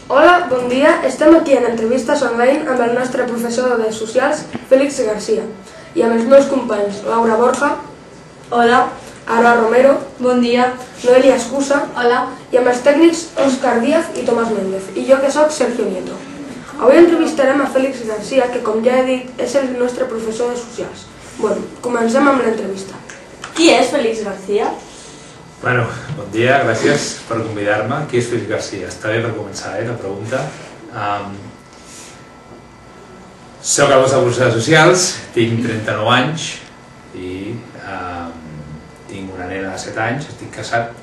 Hola, bon dia. Estem aquí en entrevistes online amb el nostre professor de Socials, Félix García, i amb els meus companys Laura Borja. Hola. Ara Romero. Bon dia. Noelia Escusa. Hola. I amb els tècnics Òscar Díaz i Tomàs Méndez. I jo que sóc Sergio Nieto. Avui entrevistarem a Félix García, que com ja he dit és el nostre professor de Socials. Bueno, comencem amb l'entrevista. Qui és Félix García? Bueno, bon dia, gràcies per convidar-me. Qui és Félix García? Està bé per començar, la pregunta. Soc el vostre professor de Socials, tinc 39 anys i tinc una nena de 7 anys, estic casat.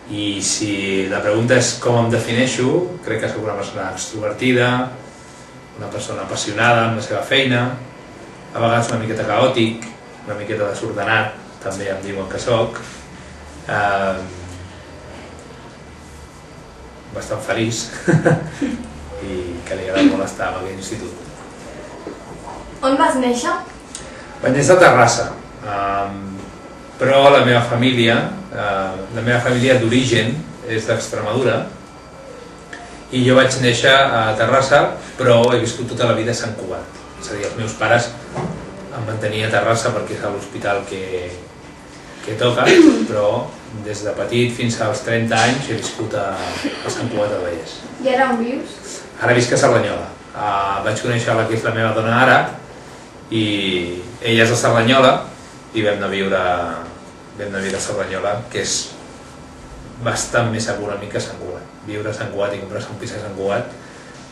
I si la pregunta és com em defineixo, crec que soc una persona extrovertida, una persona apassionada amb la seva feina, a vegades una miqueta caòtic, una miqueta desordenat, també em diuen que soc, bastant feliç i que li agrada molt estar en aquell institut. On vas néixer? Vaig néixer a Terrassa, però la meva família d'origen és d'Extremadura i jo vaig néixer a Terrassa, però he viscut tota la vida a Sant Cugat. És a dir, els meus pares em van tenir a Terrassa perquè és l'hospital que toca, però des de petit fins als 30 anys he viscut a Sant Cugat del Vallès. I ara on vius? Ara visc a Cerdanyola. Vaig conèixer la que és la meva dona ara i ella és de Cerdanyola i vam anar a viure a Cerdanyola, que és bastant més econòmic que Sant Cugat. Viure a Sant Cugat i comprar-se un pis a Sant Cugat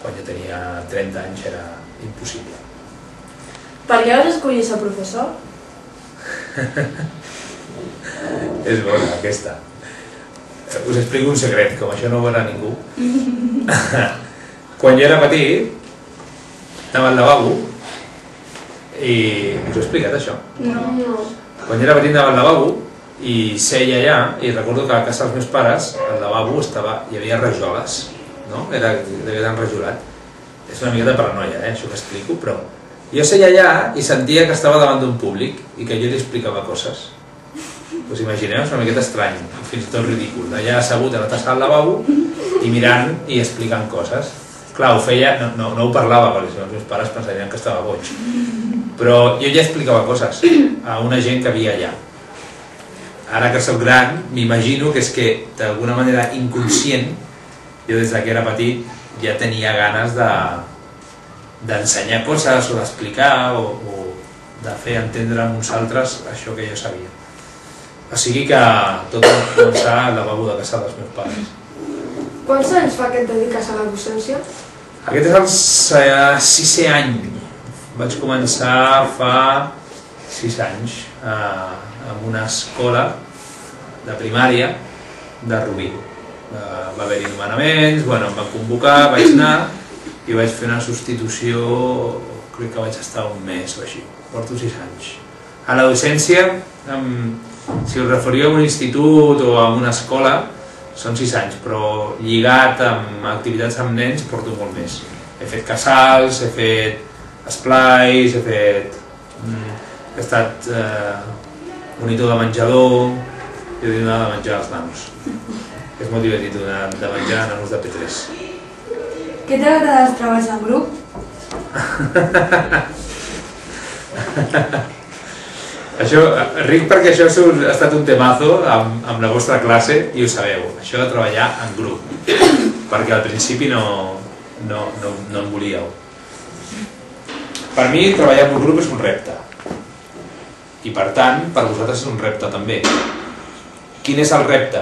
quan jo tenia 30 anys era impossible. Per què vas escollir ser professor? És bona aquesta. Us explico un secret, com això no ho veurà ningú. Quan jo era petit, anava al lavabo i... Us he explicat això? No. Quan jo era petit anava al lavabo i seia allà i recordo que a casa dels meus pares al lavabo hi havia rajoles, no? Devia enrajolat. És una miqueta paranoia, això que explico, però... Jo seia allà i sentia que estava davant d'un públic i que jo li explicava coses. Us imagineu? És una miqueta estrany, fins i tot ridícul. Allà assegut a la tassa del lavabo i mirant i explicant coses. Clar, ho feia, no ho parlava perquè els meus pares pensarien que estava boig. Però jo ja explicava coses a una gent que havia allà. Ara que soc gran, m'imagino que és que d'alguna manera inconscient, jo des que era petit ja tenia ganes d'ensenyar coses o d'explicar o de fer entendre a uns altres això que jo sabia. O sigui que tot va començar al lavabo de casa dels meus pares. Quants anys fa que et dediques a la docència? Aquest és el 6è any. Vaig començar fa 6 anys en una escola de primària de Rubí. Va haver-hi nomenaments, em van convocar, vaig anar i vaig fer una substitució, crec que vaig estar un mes o així, porto 6 anys. A la docència, si us referiu a un institut o a una escola, són 6 anys, però lligat amb activitats amb nens porto molt més. He fet casals, he fet esplais, he estat monitor de menjador, i he donat de menjar als nanos. És molt divertit donar de menjar a nanos de P3. Què t'agrada dels treballs en grup? Ric perquè això ha estat un temazo amb la vostra classe i ho sabeu, això de treballar en grup, perquè al principi no en volíeu. Per mi treballar en un grup és un repte i per tant per vosaltres és un repte també. Quin és el repte?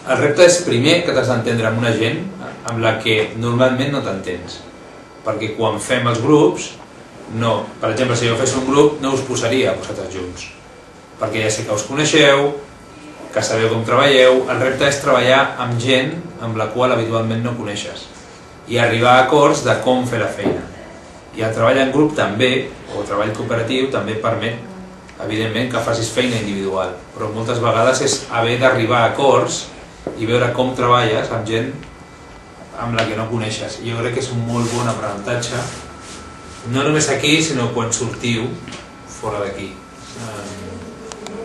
El repte és primer que t'has d'entendre amb una gent amb la que normalment no t'entens, perquè quan fem els grups per exemple, si jo fes un grup no us posaria vosaltres junts, perquè ja sé que us coneixeu, que sabeu com treballeu. El repte és treballar amb gent amb la qual habitualment no coneixes i arribar a acords de com fer la feina. I el treball en grup també, o el treball cooperatiu, també permet, evidentment, que facis feina individual, però moltes vegades és haver d'arribar a acords i veure com treballes amb gent amb la que no coneixes. Jo crec que és un molt bon aprenentatge, no només aquí, sinó quan sortiu fora d'aquí.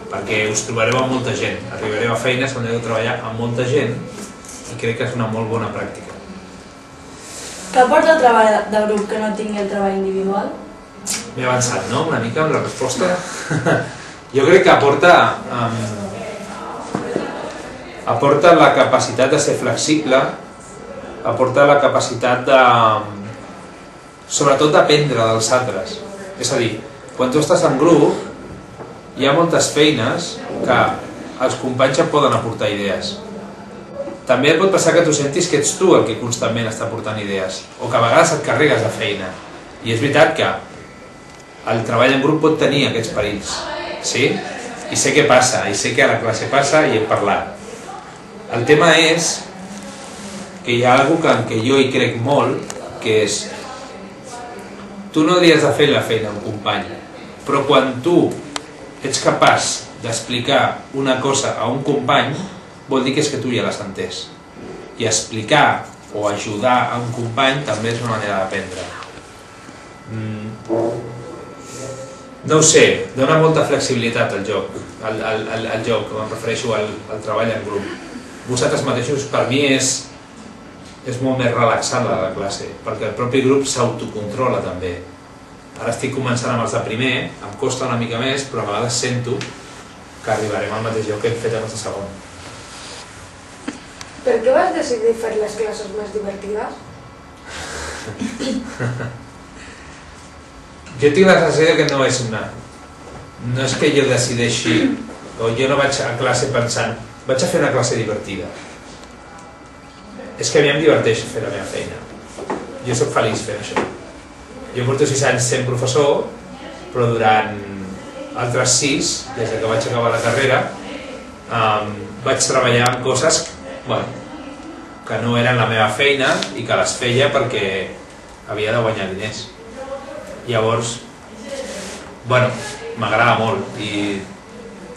Perquè us trobareu amb molta gent, arribareu a feines on heu de treballar amb molta gent i crec que és una molt bona pràctica. Què aporta el treball de grup que no tingui el treball individual? M'he avançat, no?, una mica amb la resposta. Jo crec que aporta la capacitat de ser flexible, aporta la capacitat de, sobretot, d'aprendre dels altres. És a dir, quan tu estàs en grup, hi ha moltes feines que els companys et poden aportar idees. També et pot passar que tu sentis que ets tu el que constantment està aportant idees, o que a vegades et carregues de feina. I és veritat que el treball en grup pot tenir aquests perills, sí? I sé què passa, i sé que a la classe passa i hem parlat. El tema és que hi ha alguna en què jo hi crec molt, que és tu no hauries de fer la feina a un company, però quan tu ets capaç d'explicar una cosa a un company, vol dir que és que tu ja l'has entès. I explicar o ajudar a un company també és una manera d'aprendre. No ho sé, dona molta flexibilitat al joc, al joc, em refereixo al treball en grup. Vosaltres mateixos, per mi, és molt més relaxant la classe, perquè el propi grup s'autocontrola també. Ara estic començant amb els de primer, em costa una mica més, però a vegades sento que arribarem al mateix lloc que hem fet en els de segon. Per què vas decidir fer les classes més divertides? Jo tinc la sensació que no és que jo decideixi, o jo no vaig a classe pensant vaig a fer una classe divertida. És que a mi em diverteix fer la meva feina. Jo soc feliç fent això. Jo porto 6 anys sent professor, però durant altres 6, des que vaig acabar la carrera, vaig treballar en coses que no eren la meva feina i que les feia perquè havia de guanyar diners. Llavors, m'agrada molt i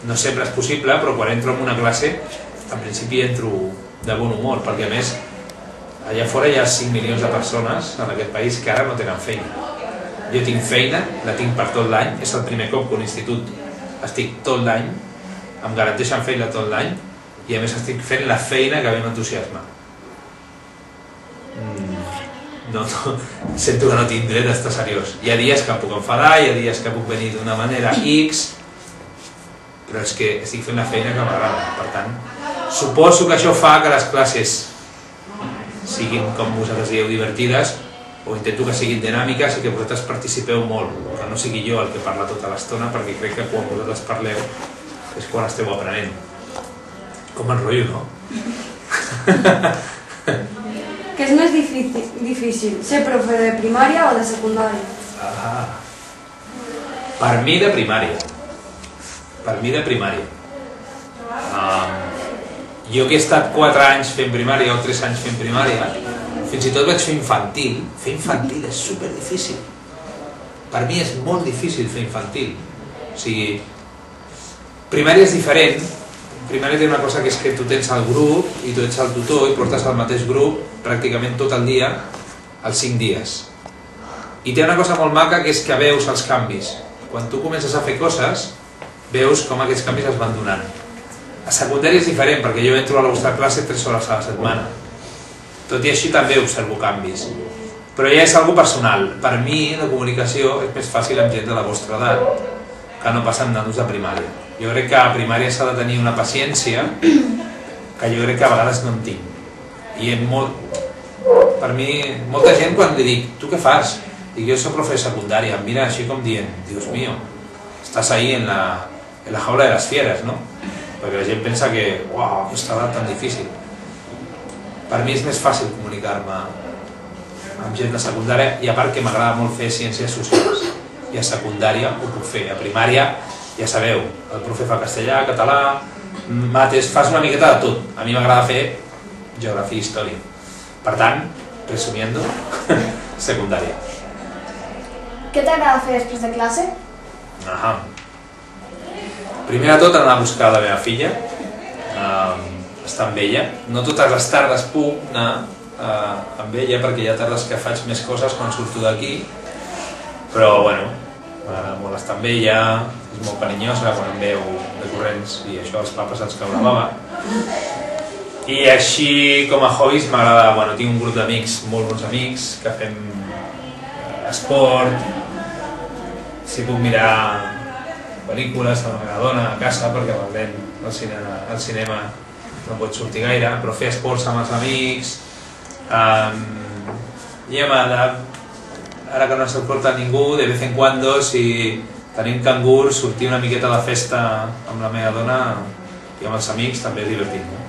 no sempre és possible, però quan entro en una classe, en principi entro de bon humor, perquè a més, allà fora hi ha 5 milions de persones en aquest país que ara no tenen feina. Jo tinc feina, la tinc per tot l'any, és el primer cop que un institut estic tot l'any, em garanteixen feina tot l'any, i a més estic fent la feina que a mi m'entusiasma. Sento que no tinc dret a estar seriós. Hi ha dies que em puc enfadar, hi ha dies que puc venir d'una manera X, però és que estic fent la feina que m'agrada. Per tant, suposo que això fa que les classes siguin, com vosaltres dieu, divertides, o intento que siguin dinàmiques i que vosaltres participeu molt, que no sigui jo el que parla tota l'estona, perquè crec que quan vosaltres parleu és quan esteu aprenent. Com enrotllo, no? Què és més difícil, ser profe de primària o de secundària? Per mi de primària. Per mi de primària. Jo que he estat 4 anys fent primària o 3 anys fent primària, fins i tot vaig fer infantil. Fer infantil és superdifícil. Per mi és molt difícil fer infantil. O sigui, primària és diferent. Primària té una cosa que és que tu tens el grup i tu ets el tutor i portes el mateix grup pràcticament tot el dia, els 5 dies. I té una cosa molt maca que és que veus els canvis. Quan tu comences a fer coses, veus com aquests canvis es van donant. A secundària és diferent, perquè jo entro a la vostra classe 3 hores a la setmana. Tot i així també observo canvis. Però ja és algo personal. Per mi, la comunicació és més fàcil amb gent de la vostra edat que no passa amb nanos de primària. Jo crec que a primària s'ha de tenir una paciència que jo crec que a vegades no en tinc. I per mi, molta gent quan li dic, tu què fas? Dic, jo soc profe de secundària, em mira així com dient, Dios mío, estàs ahí en la jaula de les fieres, no? Perquè la gent pensa que, uau, aquesta edat tan difícil. Per mi és més fàcil comunicar-me amb gent de secundària i a part que m'agrada molt fer ciències socials. I a secundària ho puc fer, a primària ja sabeu, el profe fa castellà, català, mates, fas una miqueta de tot. A mi m'agrada fer geografia i història. Per tant, resumiendo, secundària. Què t'agrada fer després de classe? Primer de tot anar a buscar la meva filla, estar amb ella. No totes les tardes puc anar amb ella perquè hi ha tardes que faig més coses quan surto d'aquí, però bueno, m'agrada molt estar amb ella, és molt carinyosa quan em veu de corrents i això als papes els cau la bava. I així com a hobbies m'agrada, bueno, tinc un grup d'amics, molt bons amics, que fem esport, si puc mirar pel·lícules a la dona a casa, perquè valent al cinema no pot sortir gaire, però fer esports amb els amics, i ara que no se'l porta ningú, de vez en cuando, si tenim cangurs, sortir una miqueta de festa amb la meva dona i amb els amics també és divertit, no?